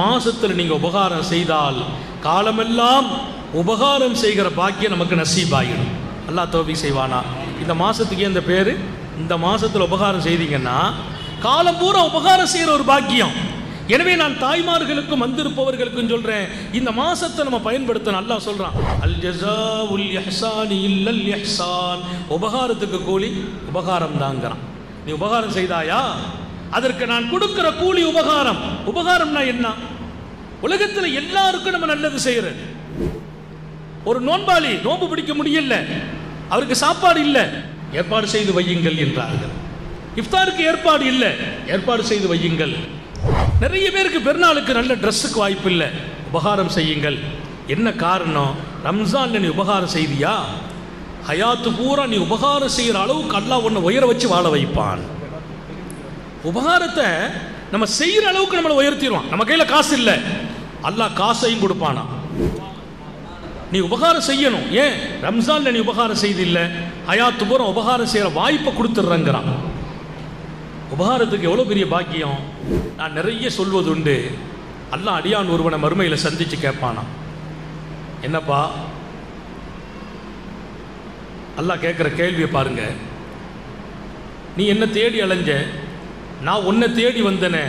மாசத்துல நீங்க உபகாரம் செய்தால் காலமெல்லாம் உபகாரம் செய்கிற பாக்கியம் நமக்கு நசீபாயிடும். அல்லாஹ் தௌஃபீக் செய்வானா. இந்த மாசத்துக்கு இந்த பேரு, இந்த மாசத்துல உபகாரம் செய்தீங்கன்னா காலம் பூரா உபகாரம் செய்யற ஒரு பாக்கியம். எனவே நான் தாய்மார்களுக்கும் வந்திருப்பவர்களுக்கும் சொல்றேன், இந்த மாசத்தை நம்ம பயன்படுத்தணும். அல்லாஹ் சொல்றான், அல் ஜஸாஉல் இஹ்சானி இல்லல் இஹ்சான். உபகாரத்துக்கு கூலி உபகாரம் தாங்கிறான். நீ உபகாரம் செய்தாயா, அதற்கு நான் கொடுக்கிற கூலி உபகாரம். உபகாரம்னா என்ன? உலகத்தில் எல்லாருக்கும் நம்ம நல்லது செய்யறது. ஒரு நோன்பாளி நோன்பு பிடிக்க முடியல, அவருக்கு சாப்பாடு இல்லை, ஏற்பாடு செய்து வையுங்கள் என்றார்கள். இஃப்தாருக்கு ஏற்பாடு இல்லை, ஏற்பாடு செய்து வையுங்கள். நிறைய பேருக்கு பெருநாளுக்கு நல்ல ட்ரெஸ்ஸுக்கு வாய்ப்பு இல்லை, உபகாரம் செய்யுங்கள். என்ன காரணம்? ரம்ஜான் நீ உபகாரம் செய்தியா, ஹயாத்து பூரா நீ உபகாரம் செய்கிற அளவுக்கு அல்லாஹ் உன்னை உயர வச்சு வாழ வைப்பான். உபகாரத்தை நம்ம செய்கிற அளவுக்கு நம்மளை உயர்த்திடுவான். நம்ம கையில் காசு இல்லை, அல்லாஹ் காசையும் கொடுப்பானா. நீ உபகாரம் செய்யணும். ஏன் ரம்ஜான்ல நீ உபகாரம் செய்து இல்லை, ஹயாத்து பூரா உபகாரம் செய்கிற வாய்ப்பை கொடுத்துட்றங்கிறான். உபகாரத்துக்கு எவ்வளோ பெரிய பாக்கியம். நான் நிறைய சொல்வது உண்டு. அல்லாஹ் அடியான் ஒருவனை மறுமையில் சந்தித்து கேட்பானா, என்னப்பா அல்லாஹ் கேட்குற கேள்வியை பாருங்க, நீ என்ன தேடி அலைஞ்ச, நான் உன்னை தேடி வந்தேனே,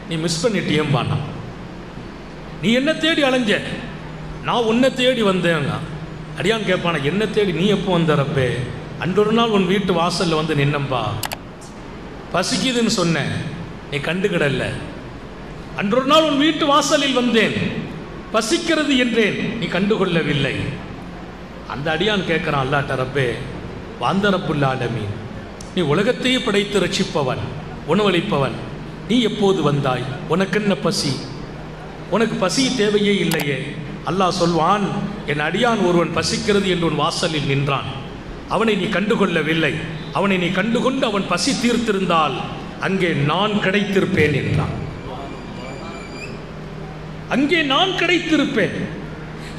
நீ மிஸ் பண்ணிட்டியம்பானா. நீ என்ன தேடி அலைஞ்ச, நான் உன்னை தேடி வந்தேங்க. அடியான் கேட்பானா, என்ன தேடி நீ எப்போ வந்தறப்பே? அன்றொரு நாள் உன் வீட்டு வாசலில் வந்து நின்னம்பா, பசிக்குதுன்னு சொன்னேன், நீ கண்டுகிடல. அன்றொரு நாள் உன் வீட்டு வாசலில் வந்தேன், பசிக்கிறது என்றேன், நீ கண்டுகொள்ளவில்லை. அந்த அடியான் கேட்குறான் அல்லாஹ் ரப்பே, வாந்தரப்புல் ஆலமீன், நீ உலகத்தையே படைத்து ரட்சிப்பவன், உணவளிப்பவன், நீ எப்போது வந்தாய்? உனக்கு என்ன பசி? உனக்கு பசி தேவையே இல்லையே. அல்லாஹ் சொல்வான், என் அடியான் ஒருவன் பசிக்கிறது என்று உன் வாசலில் நின்றான், அவனை நீ கண்டுகொள்ளவில்லை. அவனை நீ கண்டுகொண்டு அவன் பசி தீர்த்திருந்தால் அங்கே நான் கிடைத்திருப்பேன் என்றான். அங்கே நான் கிடைத்திருப்பேன்.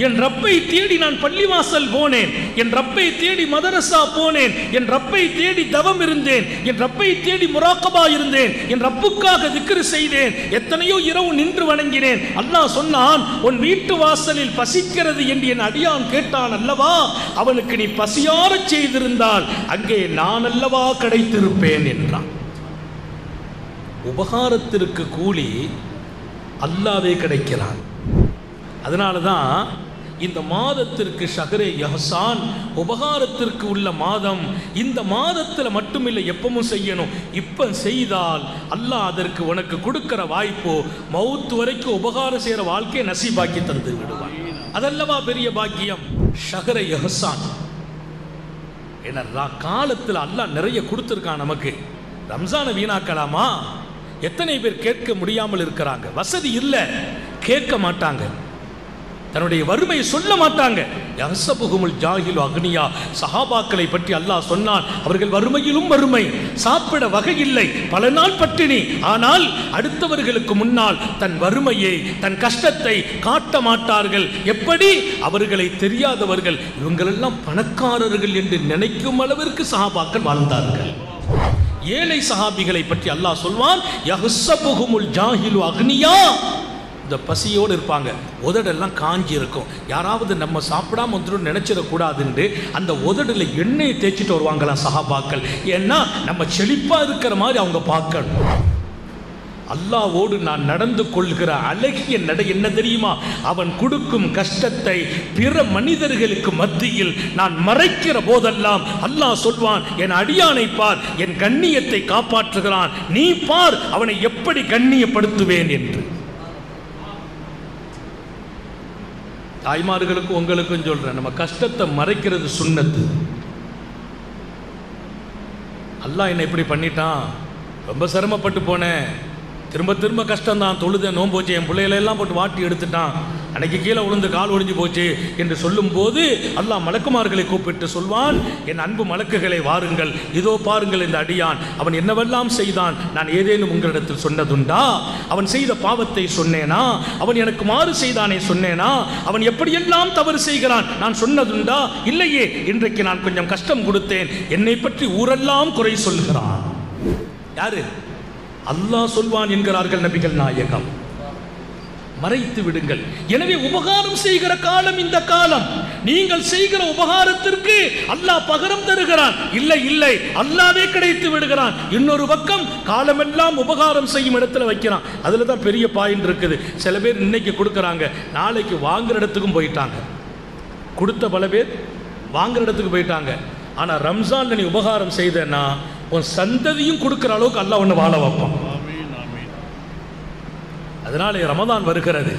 என் ரப்பை தேடி நான் பள்ளிவாசல் போனேன், என் ரப்பை தேடி மதரசா போனேன், என் ரப்பை தேடி தவம் இருந்தேன், என் ரப்பை தேடி முராக்கபா இருந்தேன், என் ரப்புக்காக திக்ர் செய்தேன், எத்தனையோ இரவு நின்று வணங்கினேன். அல்லாஹ் சொன்னான், உன் வீட்டு வாசலில் பசிக்கிறது என்று என் அடியான் கேட்டான் அல்லவா, அவனுக்கு நீ பசியாரச் செய்திருந்தால் அங்கே நான் அல்லவா கிடைத்திருப்பேன் என்றான். உபகாரத்திற்கு கூலி அல்லாவே கிடைக்கிறான். அதனால தான் இந்த மாதத்திற்கு ஷஹ்ரே இஹ்சான், உபகாரத்திற்கு உள்ள மாதம். இந்த மாதத்தில் மட்டுமில்லை, எப்பவும் செய்யணும். இப்போ செய்தால் அல்லாஹ் அதற்கு உனக்கு கொடுக்கிற வாய்ப்போ மவுத் வரைக்கும் உபகாரம் செய்கிற வாழ்க்கையை நசீபாக்கி தந்து விடுவான். அதல்லவா பெரிய பாக்கியம் ஷஹ்ரே இஹ்சான். ஏன்னா காலத்தில் அல்லாஹ் நிறைய கொடுத்துருக்கான் நமக்கு. ரம்ஜானை வீணாக்கலாமா? எத்தனை பேர் கேட்க முடியாமல் இருக்கிறாங்க. வசதி இல்லை, கேட்க மாட்டாங்க, தன்னுடைய வறுமையை சொல்ல மாட்டாங்க. யஹ்சபுஹுமுல் ஜாஹிலு அக்னியா, சஹாபாக்களை பற்றி அல்லாஹ் சொன்னான், அவர்கள் வறுமையிலும் வறுமை, சாப்பிட வகை இல்லை, பல நாள் பட்டினி. ஆனால் அடுத்தவர்களுக்கு முன்னால் தன் வறுமையை, தன் கஷ்டத்தை காட்ட மாட்டார்கள். எப்படி? அவர்களை தெரியாதவர்கள், இவங்களெல்லாம் பணக்காரர்கள் என்று நினைக்கும் அளவிற்கு சஹாபாக்கள் வாழ்ந்தார்கள். ஏழை சஹாபிகளை பற்றி அல்லாஹ் சொல்வான், யஹ்சபுஹுமுல் ஜாஹிலு அக்னியா, இந்த பசியோடு இருப்பாங்க, உதடெல்லாம் காஞ்சி இருக்கும். யாராவது நம்ம சாப்பிடாம வந்துடும் நினைச்சிடக்கூடாதுன்னு அந்த உதடுல எண்ணெயை தேய்ச்சிட்டு வருவாங்களாம் சஹாபாக்கள். ஏன்னா நம்ம செழிப்பா இருக்கிற மாதிரி அவங்க பார்க்கணும். அல்லாஹ்வோடு நான் நடந்து கொள்கிற அழகிய நடை என்ன தெரியுமா? அவன் கொடுக்கும் கஷ்டத்தை பிற மனிதர்களுக்கு மத்தியில் நான் மறைக்கிற போதெல்லாம் அல்லாஹ் சொல்வான், என் அடியானை பார், என் கண்ணியத்தை காப்பாற்றுகிறான், நீ பார் அவனை எப்படி கண்ணியப்படுத்துவேன் என்று. தாய்மார்களுக்கும் உங்களுக்கும் சொல்றேன், நம்ம கஷ்டத்தை மறைக்கிறது சுன்னத்து. அல்லாஹ் என்ன இப்படி பண்ணிட்டான், ரொம்ப சிரமப்பட்டு போனேன், திரும்ப திரும்ப கஷ்டம்தான், தொழுத நோன்பு வச்சு என் பிள்ளைகளெல்லாம் போட்டு வாட்டி எடுத்துட்டான், அன்னைக்கு கீழே விழுந்து கால் ஒடிஞ்சு போச்சு என்று சொல்லும் போது அல்லாஹ் மலக்குமார்களை கூப்பிட்டு சொல்வான், என் அன்பு மலக்குகளை வாருங்கள், இதோ பாருங்கள் இந்த அடியான், அவன் என்னவெல்லாம் செய்தான், நான் ஏதேனும் உங்களிடத்தில் சொன்னதுண்டா? அவன் செய்த பாவத்தை சொன்னேனா? அவன் எனக்கு மாறு செய்தானே சொன்னேனா? அவன் எப்படியெல்லாம் தவறு செய்கிறான் நான் சொன்னதுண்டா? இல்லையே. இன்றைக்கு நான் கொஞ்சம் கஷ்டம் கொடுத்தேன், என்னை பற்றி ஊரெல்லாம் குறை சொல்கிறான். யாரு? அல்லாஹ் சொல்வான் என்கிறார்கள் நபிகள் நாயகம். மறைத்து விடுங்கள். எனவே உபகாரம் செய்கிற காலம் இந்த காலம். நீங்கள் செய்கிற உபகாரத்திற்கு அல்லாஹ் பகரம் தருகிறான். இல்லை இல்லை, அல்லாஹ்வே கிடைத்து விடுகிறான். இன்னொரு பக்கம் காலமெல்லாம் உபகாரம் செய்யும் இடத்துல வைக்கிறான். அதுல தான் பெரிய பாயிண்ட் இருக்குது. சில பேர் இன்னைக்கு கொடுக்கறாங்க, நாளைக்கு வாங்குற இடத்துக்கும் போயிட்டாங்க. கொடுத்த பல பேர் வாங்குற இடத்துக்கு போயிட்டாங்க. ஆனா ரம்ஜான்ல நீ உபகாரம் செய்தனா உன் சந்ததியும் கொடுக்கிற அளவுக்கு அல்லாஹ் ஒன்று வாழ வைப்பான். அதனாலே ரமதான் வருகிறது.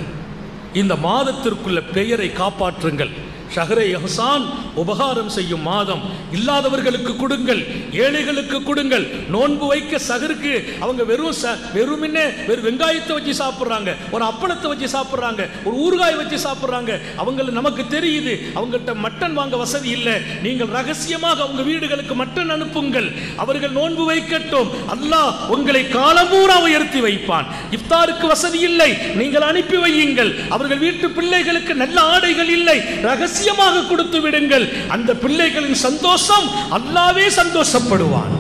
இந்த மாதத்திற்குள்ள பெயரை காப்பாற்றுங்கள். ஷஹ்ரே இஹ்சான், உபகாரம் செய்யும் மாதம். இல்லாதவர்களுக்கு கொடுங்கள், ஏழைகளுக்கு கொடுங்கள். நோன்பு வைக்க சஹருக்கு அவங்க வெறும் வெங்காயத்தை வச்சு சாப்பிட்றாங்க, ஒரு அப்பளத்தை வச்சு சாப்பிட்றாங்க, ஒரு ஊறுகாய் வச்சு சாப்பிட்றாங்க. அவங்களுக்கு நமக்கு தெரியுது அவங்கள்ட்ட மட்டன் வாங்க வசதி இல்லை. நீங்கள் ரகசியமாக அவங்க வீடுகளுக்கு மட்டன் அனுப்புங்கள், அவர்கள் நோன்பு வைக்கட்டும். அல்லாஹ் உங்களை காலம்பூரா உயர்த்தி வைப்பான். இஃப்தாருக்கு வசதி இல்லை, நீங்கள் அனுப்பி வையுங்கள். அவர்கள் வீட்டு பிள்ளைகளுக்கு நல்ல ஆடைகள் இல்லை, ரகசியமாக கொடுத்து விடுங்கள். அந்த பிள்ளைகளின் சந்தோஷம் அல்லாஹ்வே சந்தோஷப்படுவான்.